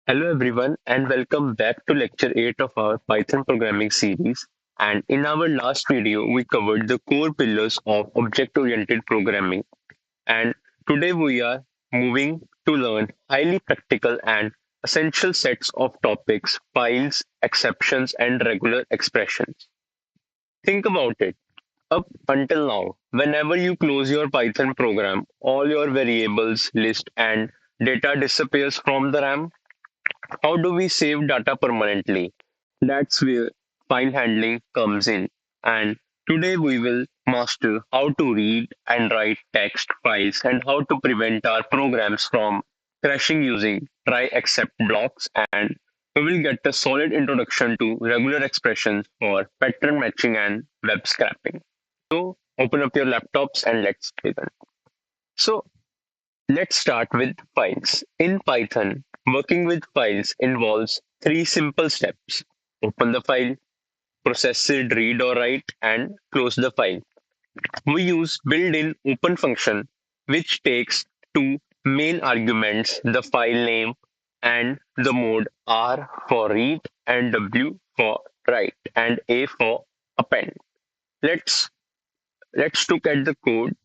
Hello everyone and welcome back to lecture 8 of our Python programming series. And in our last video, we covered the core pillars of object-oriented programming. And today we are moving to learn highly practical and essential sets of topics, files, exceptions, and regular expressions. Think about it. Up until now, whenever you close your Python program, all your variables, list, and data disappears from the RAM. How do we save data permanently? That's where file handling comes in. And today we will master how to read and write text files and how to prevent our programs from crashing using try except blocks. And we will get a solid introduction to regular expressions for pattern matching and web scraping. So open up your laptops and let's begin. So let's start with files. In Python, working with files involves three simple steps. Open the file, process it, read or write, and close the file. We use built-in open function, which takes two main arguments, the file name and the mode R for read and W for write and A for append. Let's let's look at the code.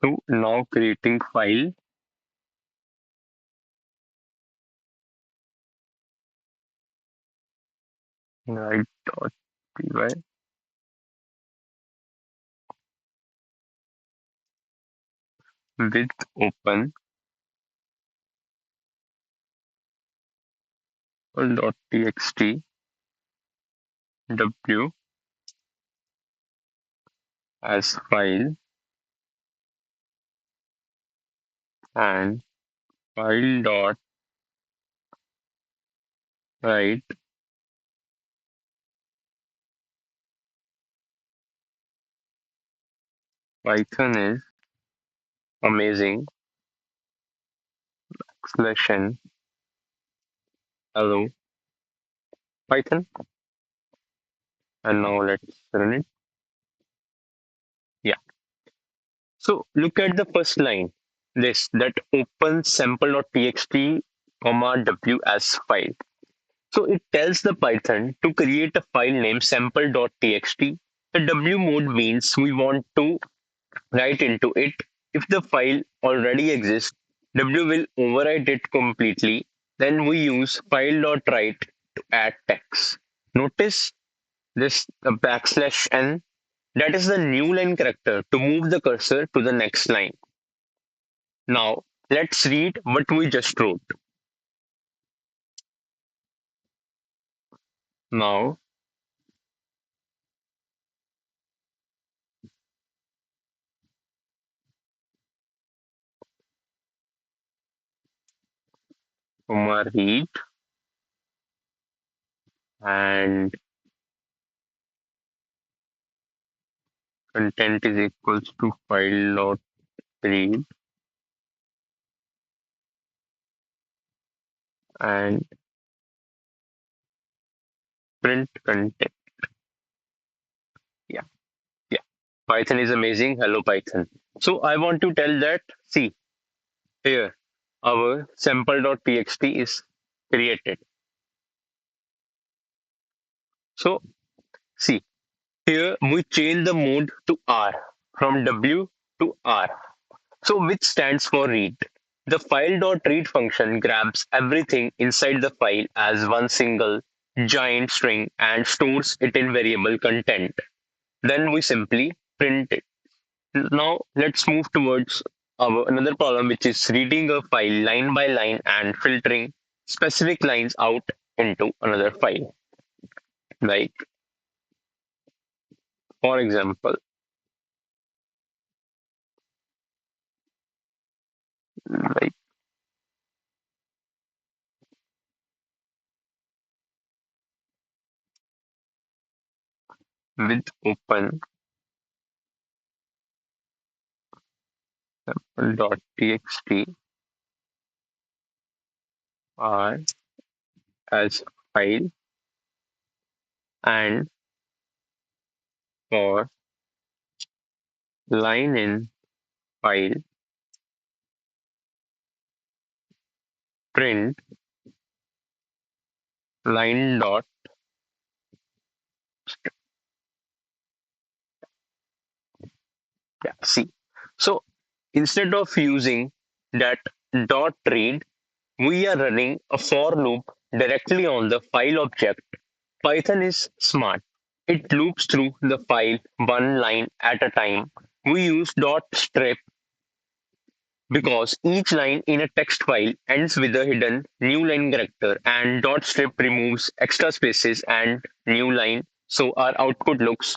So now creating file, write.py with open txt w as file and file dot write. Python is amazing slash n hello Python, and now let's run it. Yeah. So look at the first line. This that open sample.txt comma w as file. So it tells the Python to create a file named sample.txt. The W mode means we want to write into it. If the file already exists, W will overwrite it completely. Then we use file.write to add text. Notice this the backslash n. That is the new line character to move the cursor to the next line. Now let's read what we just wrote. Now comma read and content is equals to file.read and print content. Yeah, yeah. Python is amazing. Hello, Python. So I want to tell that, see, here, our sample.txt is created. So, see, here we change the mode to R from W to R. So, which stands for read. The file.read function grabs everything inside the file as one single giant string and stores it in variable content. Then we simply print it. Now let's move towards our another problem, which is reading a file line by line and filtering specific lines out into another file. Like for example, like with open sample.txt r as file and for line in file print line dot. Yeah, see. So instead of using that dot read, we are running a for loop directly on the file object. Python is smart. It loops through the file one line at a time. We use dot strip because each line in a text file ends with a hidden new line character, and dot strip removes extra spaces and new line so our output looks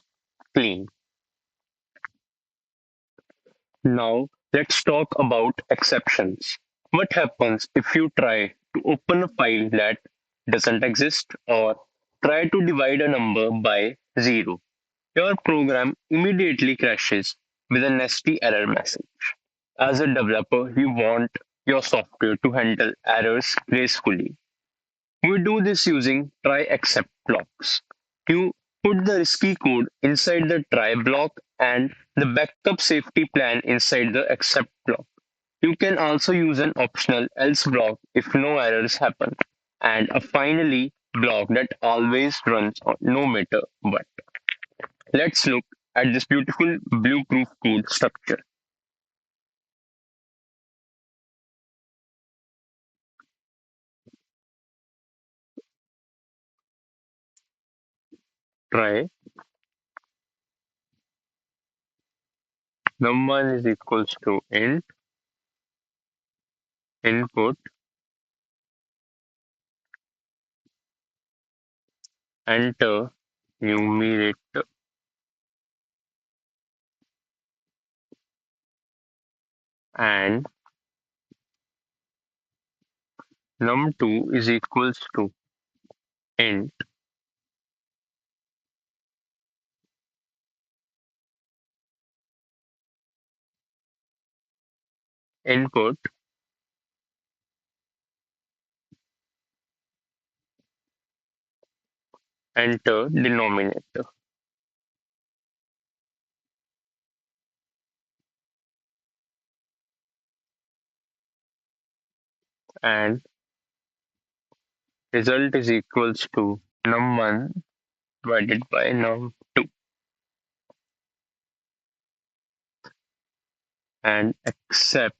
clean. Now, let's talk about exceptions. What happens if you try to open a file that doesn't exist or try to divide a number by 0? Your program immediately crashes with a nasty error message. As a developer, you want your software to handle errors gracefully. We do this using try except blocks. You put the risky code inside the try block and the backup safety plan inside the except block. You can also use an optional else block if no errors happen, and a finally block that always runs no matter what. Let's look at this beautiful blue-proof code structure. Try num1 is equals to int input enter numerator and num2 is equals to int input enter denominator, and result is equals to num1 divided by num2, and accept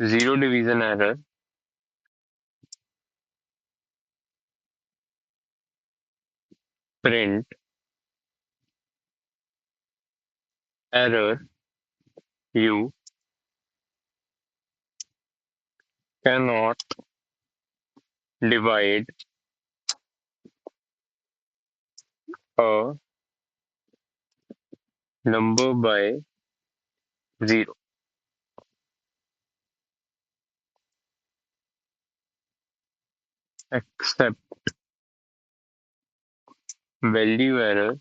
zero division error, print error, you cannot divide a number by 0. Accept value error,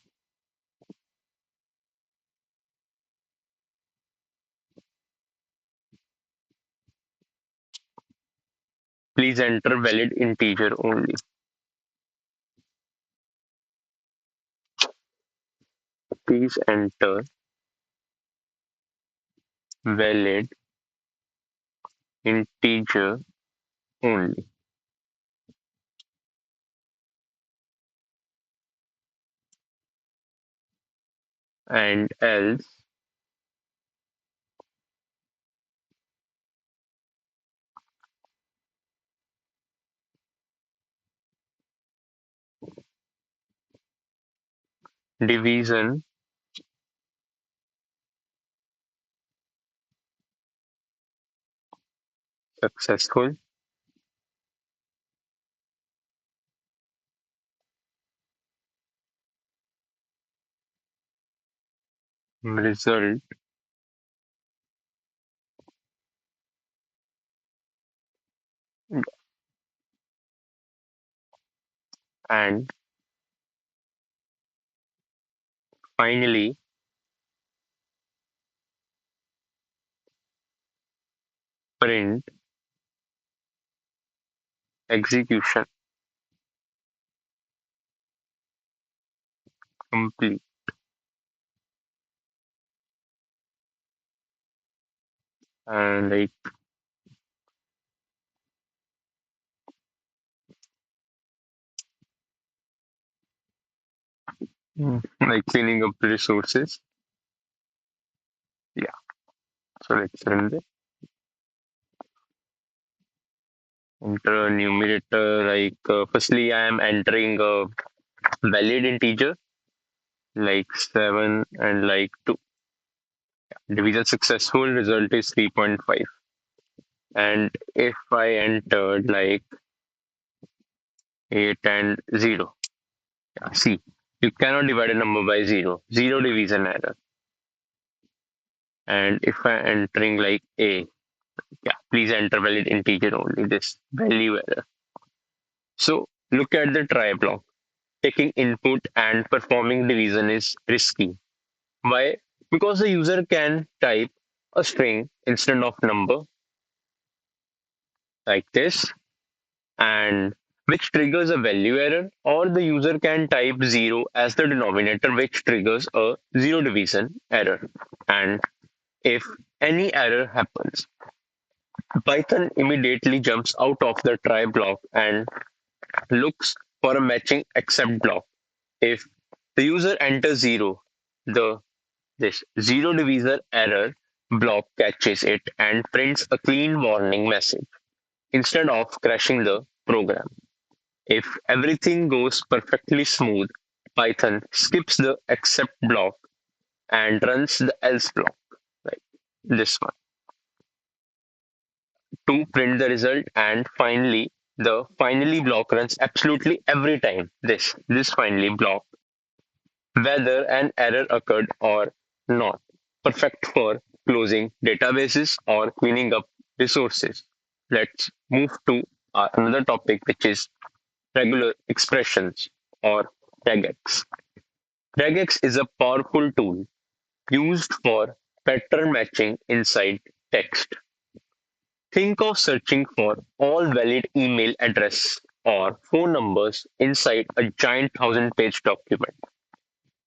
please enter valid integer only. Please enter valid integer only, and else division successful. Result and finally print execution complete. and like cleaning up the resources. Yeah, so let's run this. Enter a numerator. Firstly, I am entering a valid integer like 7 and like 2. Division successful, result is 3.5. And if I entered like 8 and 0, yeah, see, you cannot divide a number by 0. Zero division error. And if I entering like a, yeah, please enter valid integer only, this value error. So look at the try block. Taking input and performing division is risky. Why? Because the user can type a string instead of number like this, and which triggers a value error, or the user can type 0 as the denominator, which triggers a zero division error. And if any error happens, Python immediately jumps out of the try block and looks for a matching except block. If the user enters 0, the this zero divisor error block catches it and prints a clean warning message instead of crashing the program. If everything goes perfectly smooth, Python skips the except block and runs the else block, like this one, to print the result. And finally, the finally block runs absolutely every time. This finally block, whether an error occurred or not. Perfect for closing databases or cleaning up resources. Let's move to another topic, which is regular expressions or regex. Regex is a powerful tool used for pattern matching inside text. Think of searching for all valid email address or phone numbers inside a giant 1,000-page document.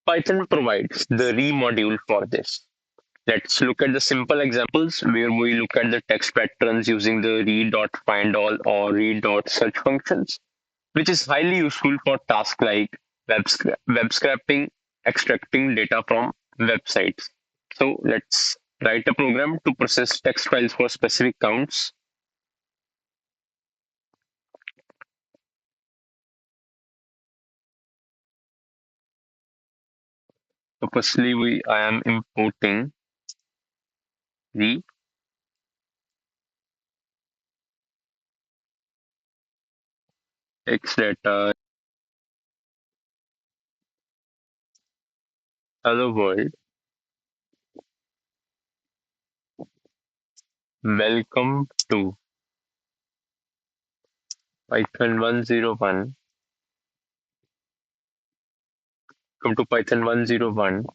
Python provides the re module for this. Let's look at the simple examples where we look at the text patterns using the re.findall or re.search functions, which is highly useful for tasks like web scraping, extracting data from websites. So let's write a program to process text files for specific counts. So firstly, I am importing the text data. Hello world, welcome to Python 101. Come to Python 101.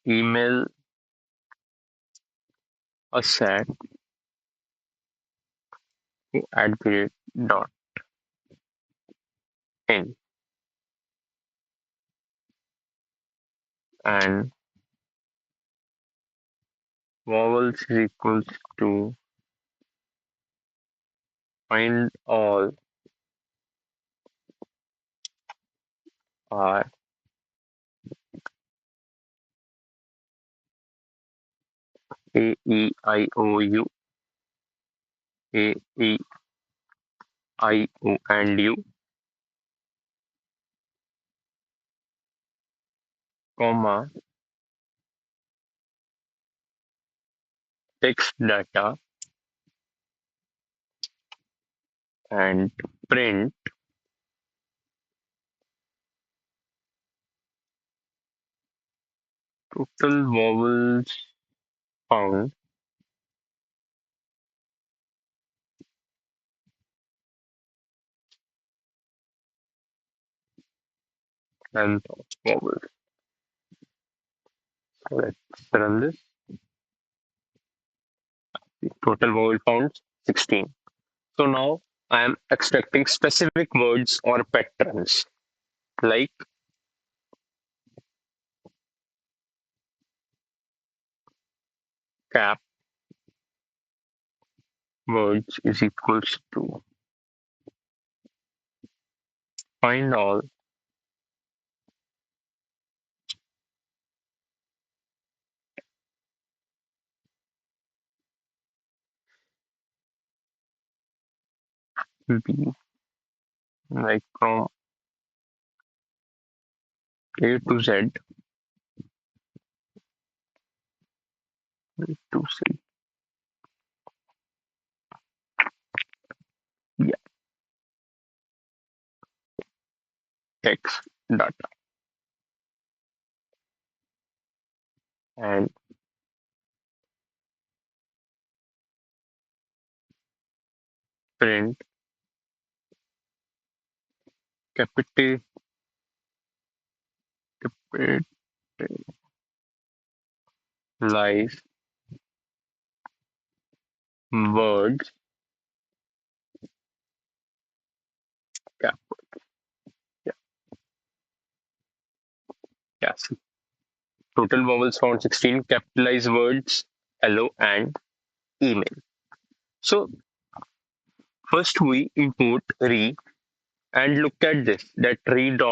Email a set to @dot in, and vowels is equals to find all r a e i o u a e i o and u, comma, text data, and print total vowels found and vowels. So let's run this. Total vowel found 16. So now I am extracting specific words or patterns like cap words is equals to find all b, like from A to Z to C. Yeah, text data and print capital capitalize words. Cap, yeah, yeah. See. Total vowels found 16, capitalized words, hello and email. So first we import re and look at this, that re.find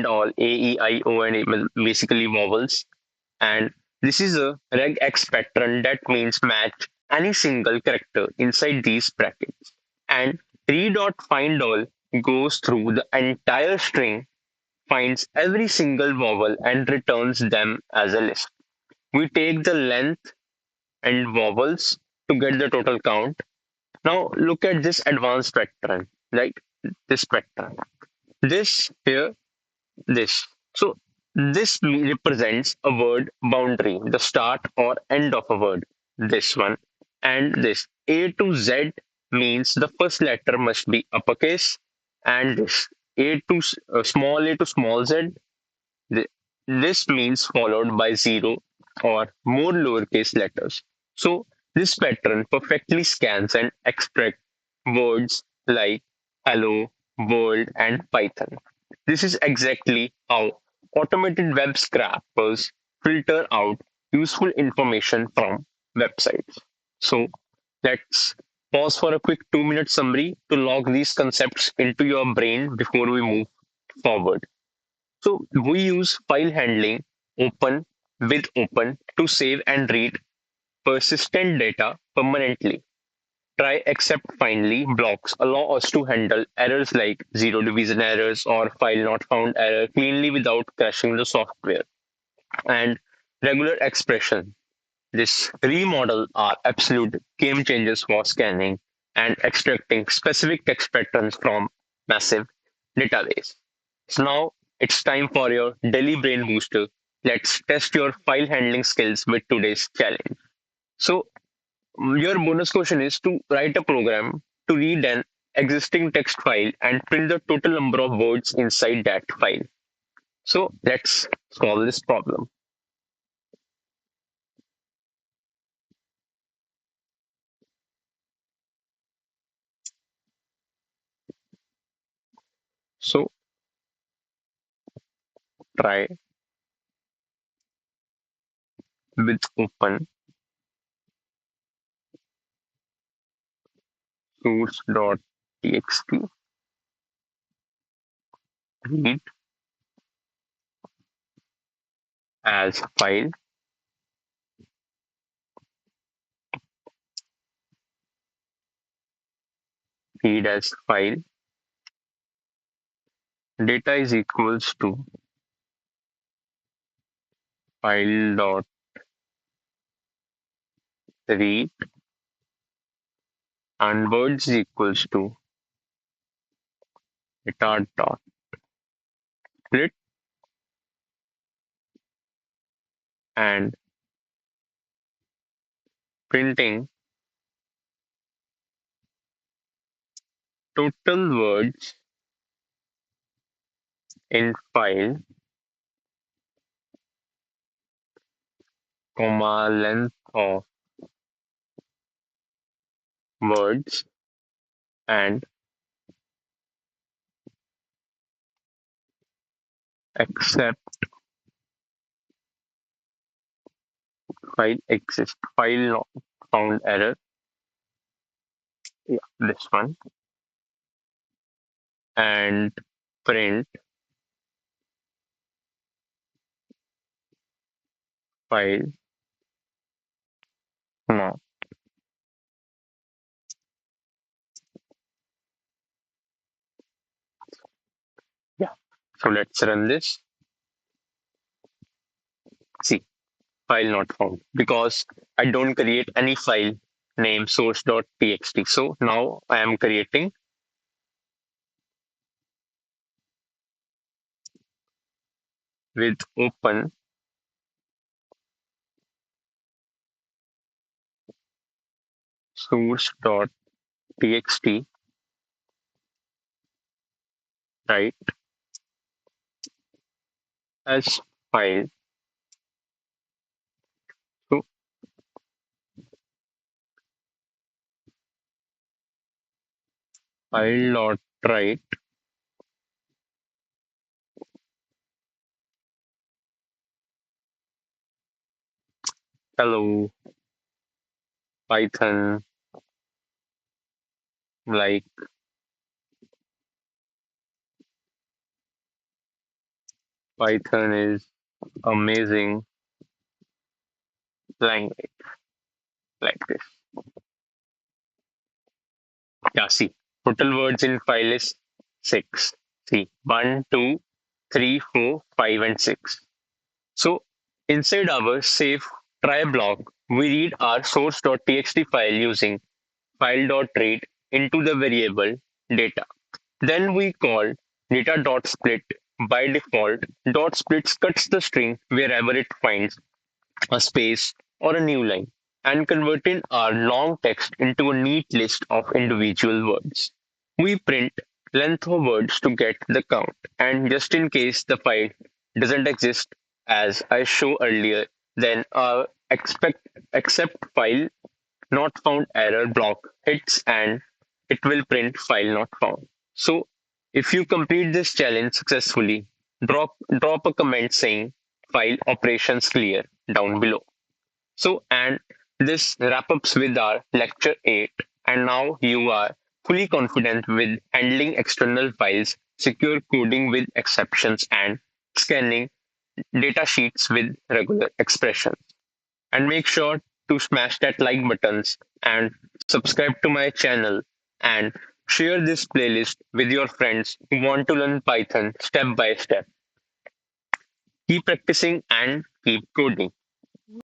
all a e i o and basically vowels, and this is a regex pattern that means match any single character inside these brackets, and re.findall goes through the entire string, finds every single vowel and returns them as a list. We take the length and vowels to get the total count. Now look at this advanced pattern, like this pattern. This here, this. So this represents a word boundary, the start or end of a word. This one and this. A to Z means the first letter must be uppercase, and this A to small a to small z. This means followed by zero or more lowercase letters. So this pattern perfectly scans and extracts words like hello, world, and Python. This is exactly how automated web scrapers filter out useful information from websites. So let's pause for a quick 2 minute summary to log these concepts into your brain before we move forward. So we use file handling open with open to save and read persistent data permanently. Try except finally blocks allow us to handle errors like zero division errors or file not found error cleanly without crashing the software. And regular expression. This remodel are absolute game changers for scanning and extracting specific text patterns from massive database. So now it's time for your daily brain booster. Let's test your file handling skills with today's challenge. So your bonus question is to write a program to read an existing text file and print the total number of words inside that file. So let's solve this problem. So try with open source.txt, read as file, read as file, data is equals to file dot read, and words is equals to data dot split, and printing total words in file, comma length of words, and except file exist, file not found error. Yeah, this one. And print file not. Yeah. So let's run this. See, file not found because I don't create any file name source.txt. So now I am creating with open source.txt, right, as file. So file dot write hello Python, like Python is amazing language, like this. Yeah, see, total words in file is six. See, one, two, three, four, five, and six. So inside our save try block, we read our source.txt file using file.read into the variable data. Then we call data.split. By default, dot splits cuts the string wherever it finds a space or a new line and converting our long text into a neat list of individual words. We print length of words to get the count, and just in case the file doesn't exist as I show earlier, then our except file not found error block hits and it will print file not found. So if you complete this challenge successfully, drop a comment saying file operations clear down below. So, and this wrap ups with our lecture 8. And now you are fully confident with handling external files, secure coding with exceptions, and scanning data sheets with regular expressions. And make sure to smash that like buttons and subscribe to my channel and share this playlist with your friends who want to learn Python step by step. Keep practicing and keep coding.